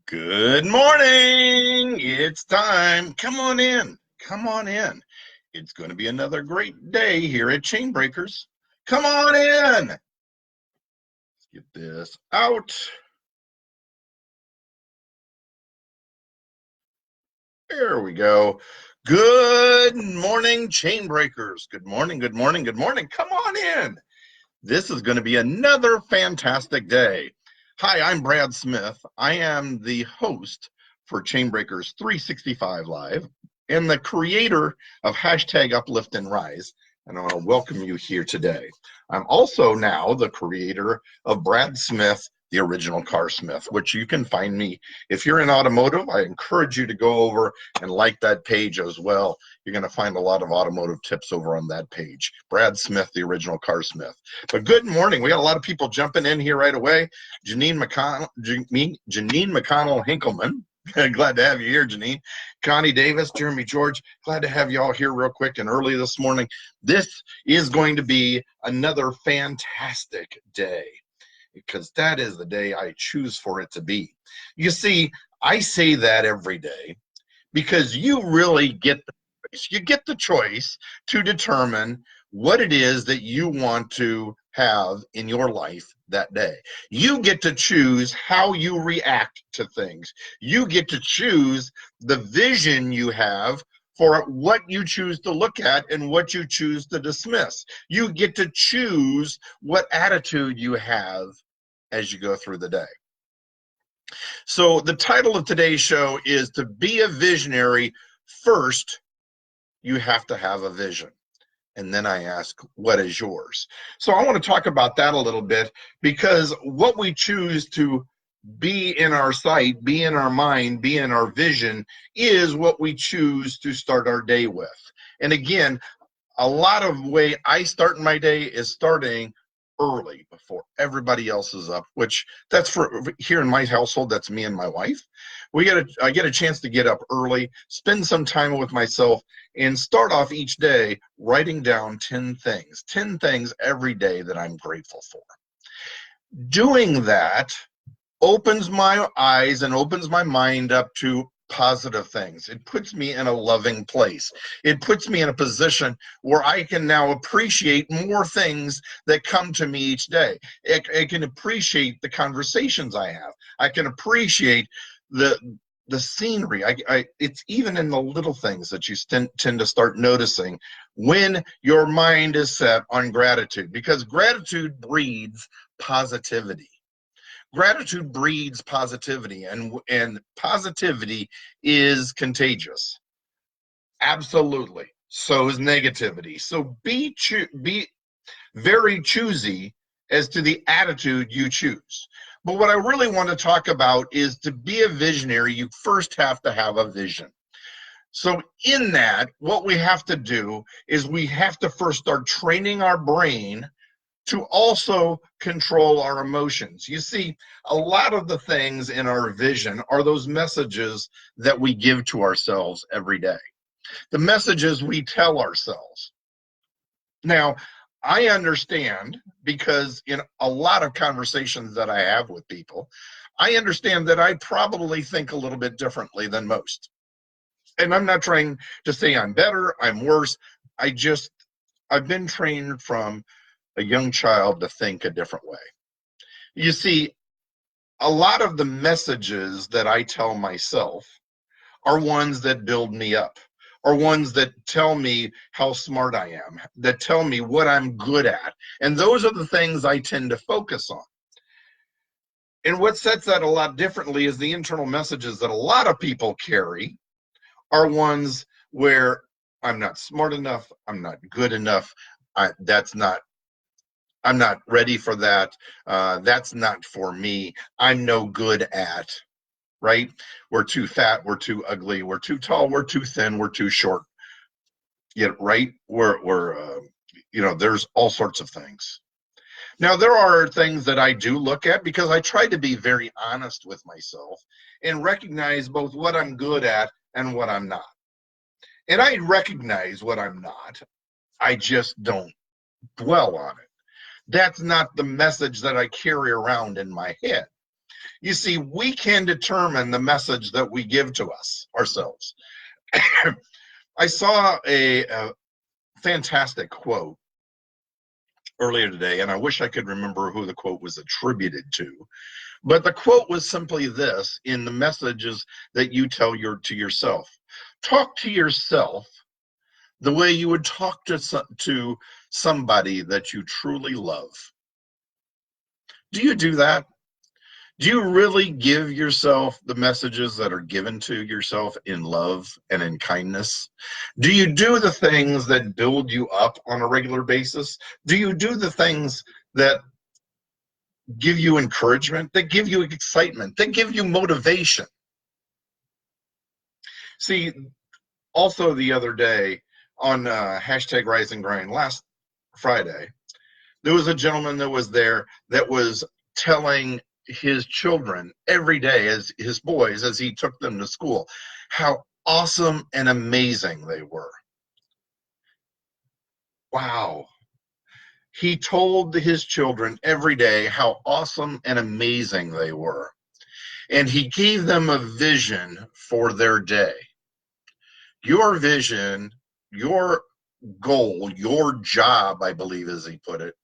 Good morning. It's time. Come on in. Come on in. It's going to be another great day here at Chainbreakers. Come on in. Let's get this out. There we go. Good morning, Chainbreakers. Good morning, good morning, good morning. Come on in. This is going to be another fantastic day. Hi, I'm Brad Smith. I am the host for Chainbreakers 365 Live and the creator of hashtag Uplift and Rise. And I want to welcome you here today. I'm also now the creator of Brad Smith, the original car smith, which you can find me. If you're in automotive, I encourage you to go over and like that page as well. You're going to find a lot of automotive tips over on that page. Brad Smith, the original car smith. But good morning. We got a lot of people jumping in here right away. Janine McConnell Hinkleman. Glad to have you here, Janine. Connie Davis, Jeremy George. Glad to have you all here real quick and early this morning. This is going to be another fantastic day, because that is the day I choose for it to be. You see, I say that every day because you really get the choice. You get the choice to determine what it is that you want to have in your life that day. You get to choose how you react to things. You get to choose the vision you have for what you choose to look at and what you choose to dismiss. You get to choose what attitude you have as you go through the day. So the title of today's show is To Be a Visionary, First, you have to have a vision. And then I ask, what is yours? So I want to talk about that a little bit, because what we choose to be in our sight, be in our mind, be in our vision is what we choose to start our day with. And again, a lot of way I start my day is starting early before everybody else is up, which that's for here in my household, that's me and my wife. I get a chance to get up early, spend some time with myself, and start off each day writing down 10 things every day that I'm grateful for. Doing that opens my eyes and opens my mind up to positive things. It puts me in a loving place. It puts me in a position where I can now appreciate more things that come to me each day. I can appreciate the conversations I have. I can appreciate the scenery. It's even in the little things that you tend to start noticing when your mind is set on gratitude, because gratitude breeds positivity. Gratitude breeds positivity, and positivity is contagious. Absolutely. So is negativity. So be very choosy as to the attitude you choose. But what I really want to talk about is, to be a visionary, you first have to have a vision. So in that, what we have to do is we have to first start training our brain to also control our emotions. You see, a lot of the things in our vision are those messages that we give to ourselves every day, the messages we tell ourselves. Now, I understand, because in a lot of conversations that I have with people, I understand that I probably think a little bit differently than most. And I'm not trying to say I'm better, I'm worse. I've been trained from a young child to think a different way. You see, a lot of the messages that I tell myself are ones that build me up, or ones that tell me how smart I am, that tell me what I'm good at. And those are the things I tend to focus on. And what sets that a lot differently is the internal messages that a lot of people carry are ones where I'm not smart enough, I'm not good enough, I'm not ready for that. That's not for me. I'm no good at, right? We're too fat. We're too ugly. We're too tall. We're too thin. We're too short. Yeah, right? There's all sorts of things. Now, there are things that I do look at, because I try to be very honest with myself and recognize both what I'm good at and what I'm not. And I recognize what I'm not. I just don't dwell on it. That's not the message that I carry around in my head. You see, we can determine the message that we give to ourselves. I saw a fantastic quote earlier today, and I wish I could remember who the quote was attributed to. But the quote was simply this in the messages that you tell to yourself. Talk to yourself the way you would talk to somebody that you truly love. Do you do that? Do you really give yourself the messages that are given to yourself in love and in kindness? Do you do the things that build you up on a regular basis? Do you do the things that give you encouragement, that give you excitement, that give you motivation? See, also the other day on hashtag Rise and Grind last Friday, there was a gentleman that was there that was telling his children every day, as his boys, as he took them to school, how awesome and amazing they were. Wow. He told his children every day how awesome and amazing they were. And he gave them a vision for their day. Your vision, your goal, your job, I believe, as he put it,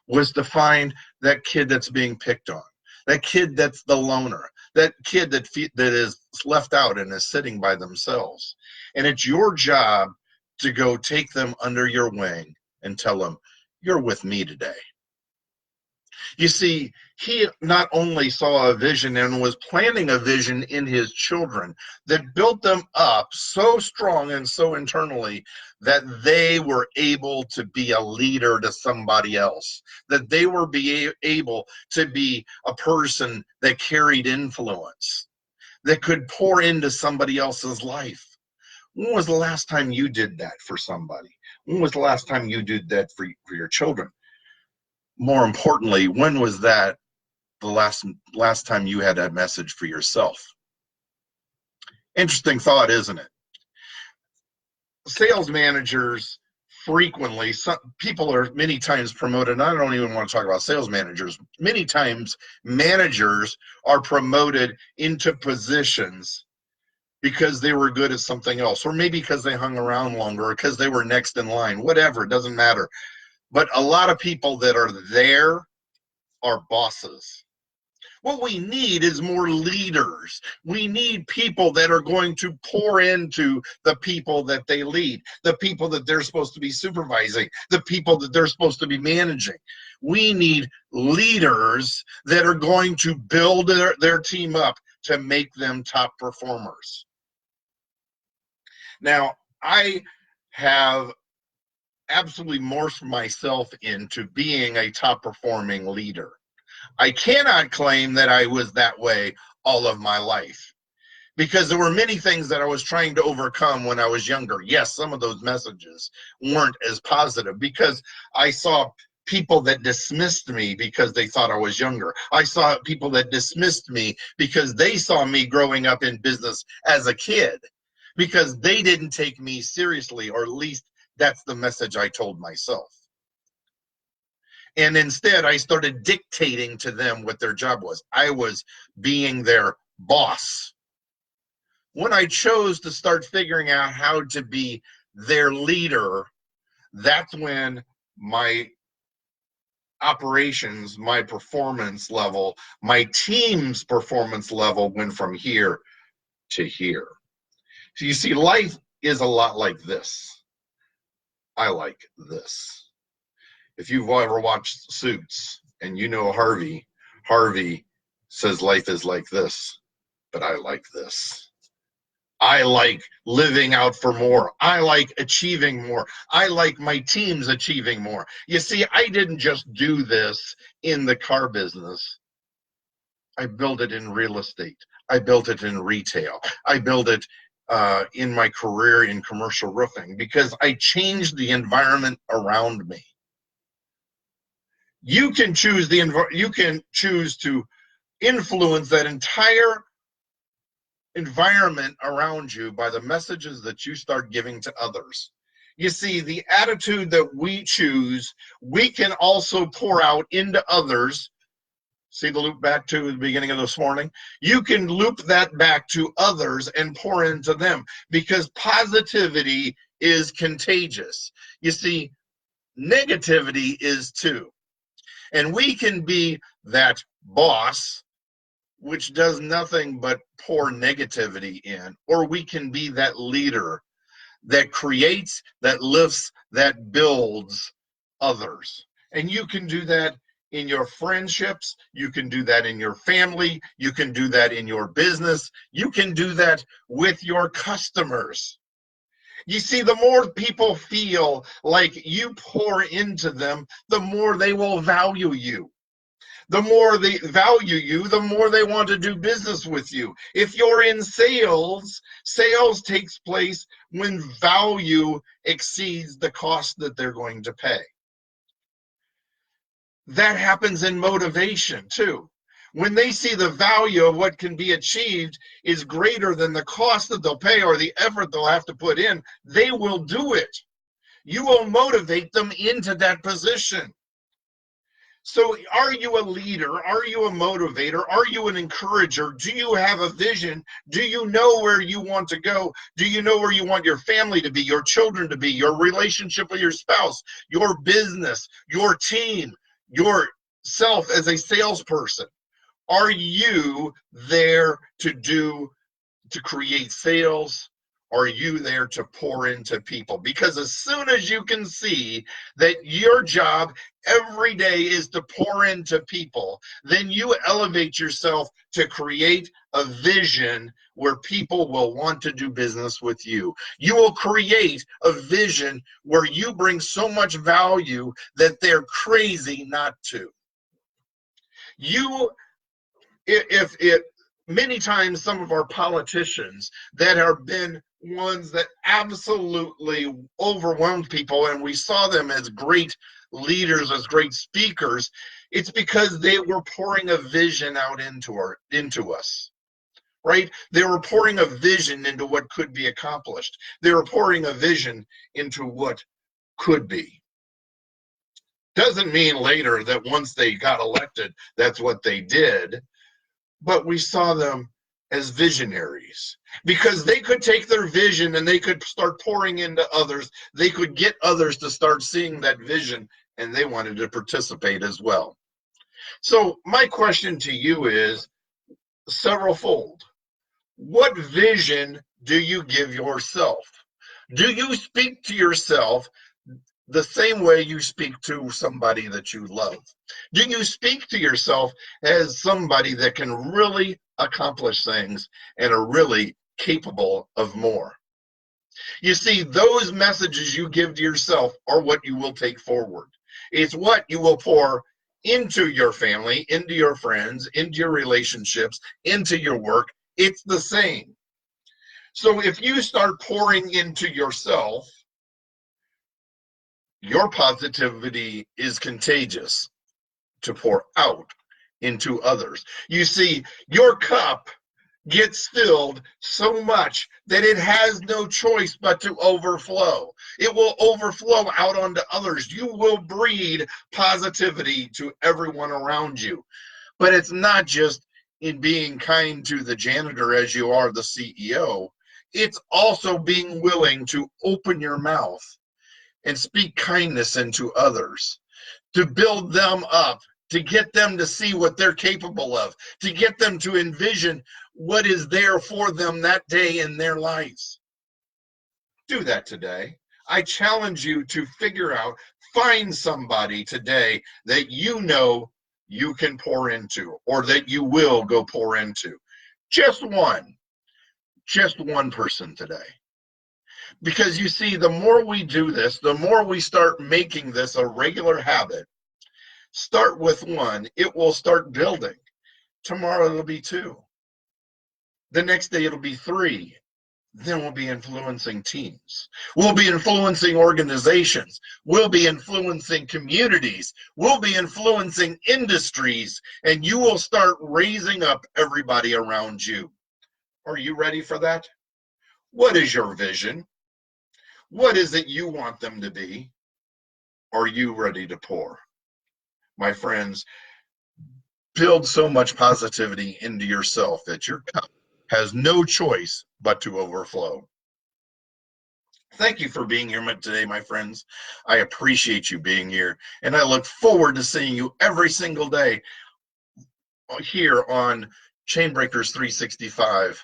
was to find that kid that's being picked on, that kid that's the loner, that kid that is left out and is sitting by themselves. And it's your job to go take them under your wing and tell them, you're with me today. You see, he not only saw a vision and was planting a vision in his children that built them up so strong and so internally that they were able to be a leader to somebody else, that they were able to be a person that carried influence, that could pour into somebody else's life. When was the last time you did that for somebody? When was the last time you did that for your children? More importantly, when was that the last time you had that message for yourself? Interesting thought, isn't it? Sales managers frequently, people are many times promoted, and I don't even want to talk about sales managers. Many times managers are promoted into positions because they were good at something else, or maybe because they hung around longer, or because they were next in line, whatever, it doesn't matter. But a lot of people that are there are bosses. What we need is more leaders. We need people that are going to pour into the people that they lead, the people that they're supposed to be supervising, the people that they're supposed to be managing. We need leaders that are going to build their team up to make them top performers. Now, I have absolutely morphed myself into being a top performing leader. I cannot claim that I was that way all of my life, because there were many things that I was trying to overcome when I was younger. Yes, some of those messages weren't as positive because I saw people that dismissed me because they thought I was younger. I saw people that dismissed me because they saw me growing up in business as a kid, because they didn't take me seriously, or at least that's the message I told myself. And instead, I started dictating to them what their job was. I was being their boss. When I chose to start figuring out how to be their leader, that's when my operations, my performance level, my team's performance level went from here to here. So you see, life is a lot like this. I like this. If you've ever watched Suits and you know Harvey says life is like this, but I like this. I like living out for more. I like achieving more. I like my teams achieving more. You see, I didn't just do this in the car business. I built it in real estate. I built it in retail. I built it in my career in commercial roofing, because I changed the environment around me. You can choose to influence that entire environment around you by the messages that you start giving to others. You see, the attitude that we choose, we can also pour out into others See the loop back to the beginning of this morning? You can loop that back to others and pour into them because positivity is contagious. You see, negativity is too. And we can be that boss which does nothing but pour negativity in, or we can be that leader that creates, that lifts, that builds others. And you can do that in your friendships, you can do that in your family, you can do that in your business, you can do that with your customers. You see, the more people feel like you pour into them, the more they will value you. The more they value you, the more they want to do business with you. If you're in sales, sales takes place when value exceeds the cost that they're going to pay. That happens in motivation too. When they see the value of what can be achieved is greater than the cost that they'll pay or the effort they'll have to put in, they will do it. You will motivate them into that position. So are you a leader? Are you a motivator? Are you an encourager? Do you have a vision? Do you know where you want to go? Do you know where you want your family to be, your children to be, your relationship with your spouse, your business, your team, yourself as a salesperson? Are you there to create sales? Are you there to pour into people? Because as soon as you can see that your job every day is to pour into people, then you elevate yourself to create a vision where people will want to do business with you. You will create a vision where you bring so much value that they're crazy not to. Many times some of our politicians that have been ones that absolutely overwhelmed people, and we saw them as great leaders, as great speakers, it's because they were pouring a vision out into us, right? They were pouring a vision into what could be accomplished. They were pouring a vision into what could be. Doesn't mean later that once they got elected, that's what they did. But we saw them as visionaries because they could take their vision and they could start pouring into others. They could get others to start seeing that vision, and they wanted to participate as well. So my question to you is severalfold. What vision do you give yourself? Do you speak to yourself the same way you speak to somebody that you love? Do you speak to yourself as somebody that can really accomplish things and are really capable of more? You see, those messages you give to yourself are what you will take forward. It's what you will pour into your family, into your friends, into your relationships, into your work. It's the same. So if you start pouring into yourself, your positivity is contagious to pour out into others. You see, your cup gets filled so much that it has no choice but to overflow. It will overflow out onto others. You will breed positivity to everyone around you. But it's not just in being kind to the janitor as you are the CEO. It's also being willing to open your mouth and speak kindness into others, to build them up, to get them to see what they're capable of, to get them to envision what is there for them that day in their lives. Do that today. I challenge you to figure out, find somebody today that you know you can pour into or that you will go pour into. Just one person today. Because you see, the more we do this, the more we start making this a regular habit. Start with one, it will start building. Tomorrow it'll be 2. The next day it'll be 3. Then we'll be influencing teams. We'll be influencing organizations. We'll be influencing communities. We'll be influencing industries. And you will start raising up everybody around you. Are you ready for that? What is your vision? What is it you want them to be? Are you ready to pour? My friends, Build so much positivity into yourself that your cup has no choice but to overflow. Thank you for being here today, my friends. I appreciate you being here, and I look forward to seeing you every single day here on Chainbreakers 365.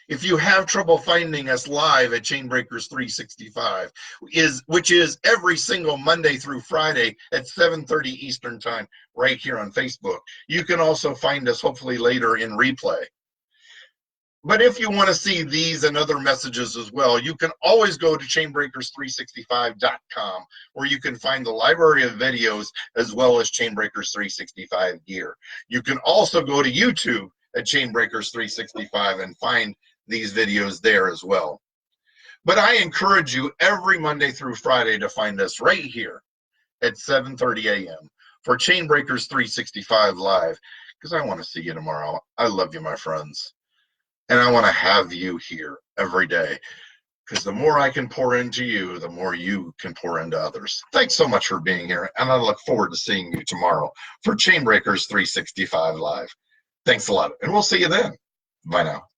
If you have trouble finding us live at Chainbreakers 365, which is every single Monday through Friday at 7:30 Eastern Time, right here on Facebook. You can also find us hopefully later in replay. But if you want to see these and other messages as well, you can always go to chainbreakers365.com, where you can find the library of videos as well as Chainbreakers 365 gear. You can also go to YouTube at Chainbreakers 365 and find these videos there as well. But I encourage you every Monday through Friday to find us right here at 7:30 a.m. for Chainbreakers 365 Live, because I want to see you tomorrow. I love you, my friends. And I want to have you here every day, because the more I can pour into you, the more you can pour into others. Thanks so much for being here, and I look forward to seeing you tomorrow for Chainbreakers 365 Live. Thanks a lot, and we'll see you then. Bye now.